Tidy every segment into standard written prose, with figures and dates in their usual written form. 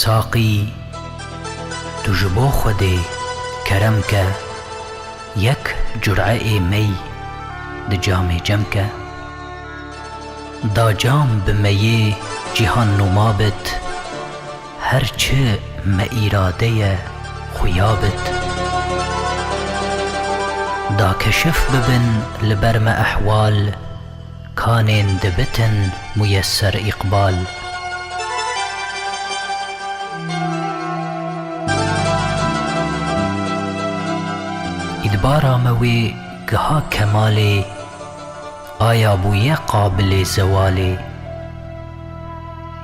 ساقی تو جبو خودی کرم که یک جرعه می ده جام جم که دا جام به میه جهان نمابت هرچه ما ایراده خویابت دا کشف ببن لبرم احوال کانین دبتن میسر اقبال ادبارا موی گها کمالی آیا بویه قابل زوالی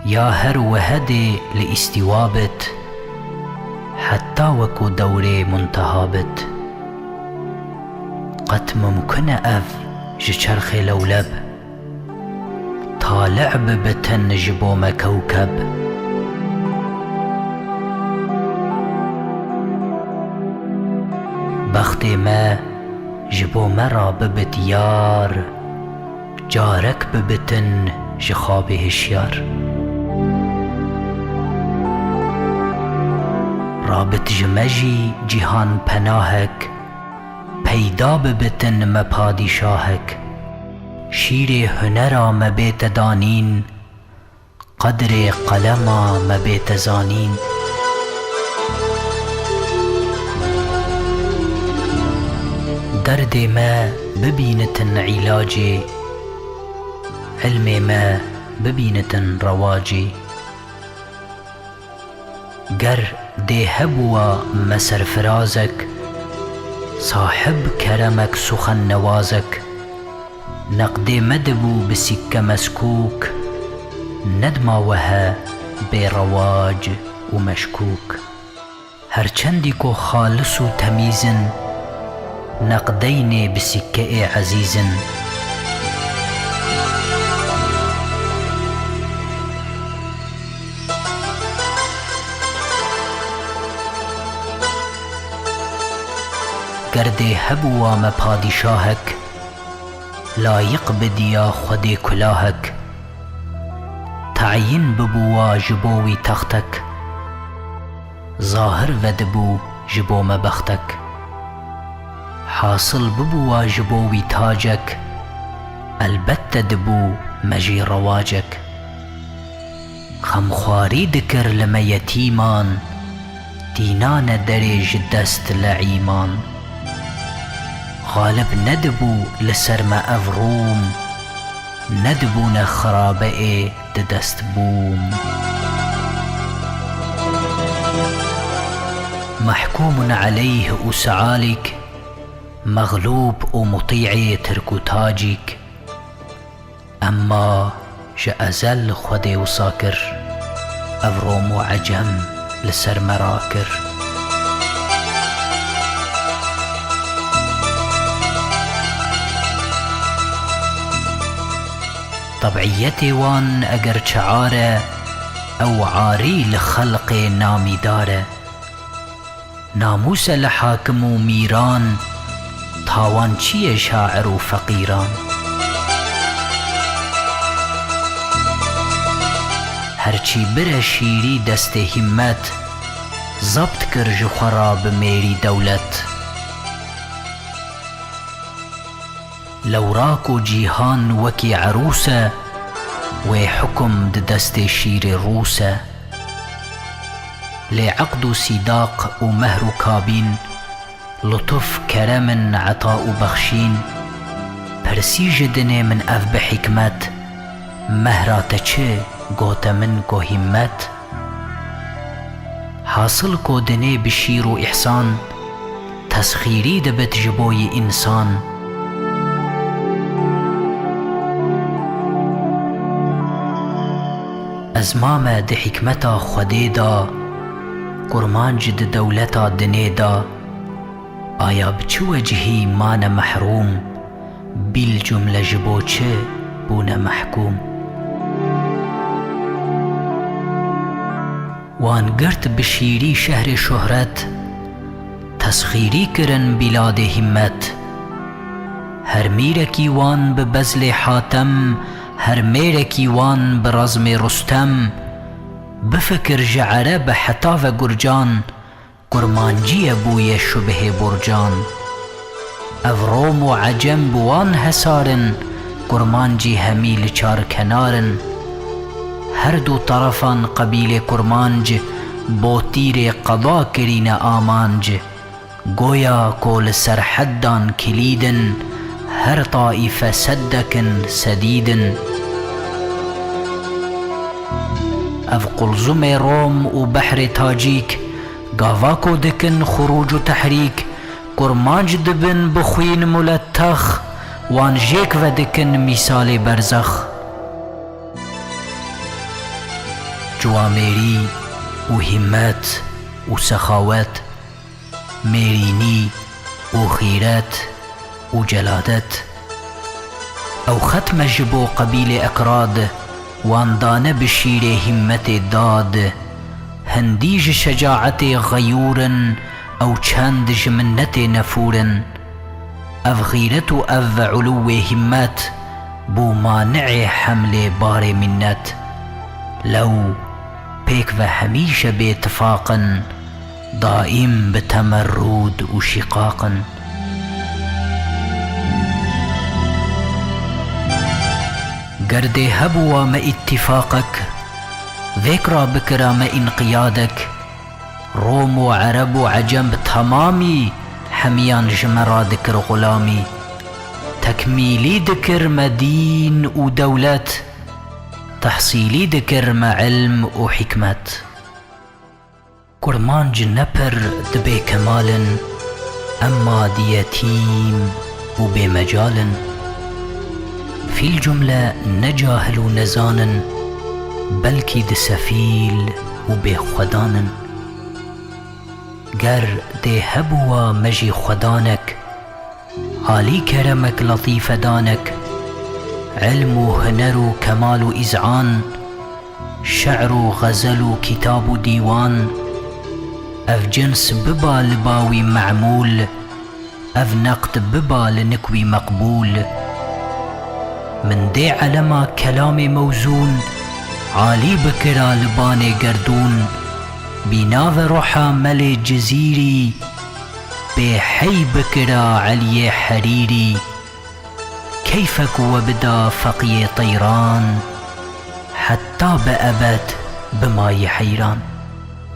یا هر وهدی لاستوابت حتى وكو دوري منتهابت قد ممكن اف جچرخ لولب طالع ببتن جبوم كوكب بختي ما جبو مرا ببت يار جارك ببتن جخابه هشيار رابط جمجی جهان پناهک پیدا ببتن ما پادشاهک شیر هنرا ما بیت دانین قدر قلما ما بیت زانین درد ما ببینتن علاجی علم ما ببینتن رواجی گر ده هبوا مسر فرازك صاحب كرمك سخن نوازك نقد مدبو بسكة مسكوك ندما وها برواج ومشكوك هرچندكو خالص تميزن نقدين بسكة عزيزن گرده هبوا ما پادشاهک لایق بدیا خود کلاهک تعیین ببوا جبوی تختک ظاهر ودبو جبو ما بختک حاصل ببوا جبوی تاجک البته دبو مجی رواجک خمخواری دکر لما یتیمان دینان درج دست لعیمان غالب ندبو لسرما افروم ندبون خرابئ دست بوم محكوم عليه أسعالك مغلوب ومطيع ترك تاجك أما جأزل خدي وساكر أفروم وعجم لسر مراكر طبعيتي وان اگر شعاره او عاري لخلق نامي داره ناموس لحاكم وميران تاوان چيه شاعر وفقيران هرچي بره شيري دست همت ضبط كرج خراب ميري دولت لوراك جيهان وكي عروسة وحكم دست شير روسة لعقد صداق ومهر كابين لطف كرم عطاء بخشين برسي جدني من اف بحكمت مهرات چه قوت من كو همت حاصل كو دني بشير و إحسان تسخيري دبت جبوي إنسان از ماما ده حکمتا خودی دا قرمان جد دولتا دنی دا آیا بچه وجهی مانا محروم بیل جمله جبو چه بونا محکوم وان گرت بشیری شهر شهرت تسخیری کرن بلاد همت هر میرکی وان ببزل حاتم هر میرکی وان برزم رستم بفكر جعره بحتاف گرجان كرمانجي بويا شبه برجان افروم و عجم بوان هسارن كرمانجي هميل چار كنارن هر دو طرفان قبيل كرمانج بو تير قضا كرين آمانج گويا كول سرحدان كليدن هر طائفة سدكن سديدن اف قلزم روم و بحر تاجيك گاواكو دكن خروج و تحريك كرمانج دبن بخوين ملتخ وان جيك ودكن مثال برزخ جواميري و همت و سخاوت ميريني و خيرات و جلادت او ختم جبو قبيل اكراد وان دانه بشير همت داد هنديج شجاعت غيورن او چند جمنت نفورن اف غيرت و اف علو همت بو مانع حمل بار منت لو بيك و هميشه باتفاقا دائم بتمرد و شقاقا گرد هبوا ما اتفاقك ذكرى بكرا ما انقيادك روم و عرب و عجم تمامي حميان جمرا ذكر غلامي تكميلي ذكر مدين و دولت تحصيلي ذكر ما علم و حكمت كرمانج نبر دبي كمال أما ديتيم و بمجال في الجملة نجاهل نزانا بلكي دسفيل و بخدانا گر دي هبوا مجي خدانك عالي كرمك لطيف دانك علم و هنر و كمال و إذعان شعر و غزل و كتاب و ديوان اف جنس ببا لباوي معمول اف نقد ببا لنكوي مقبول من دي علما كلام موزون عالي بكرا لباني قردون بناف روحا ملي جزيري بحي بكرا علي حريري كيفك وبدا فقي طيران حتى بأبد بماي حيران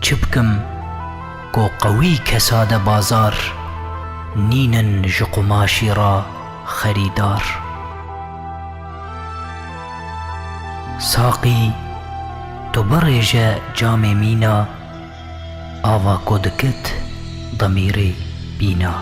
چبكم كو قوي كساد بازار نينن جقماشي را خريدار ساقي تبرج جام مينا آوا كودكت ضميري بينا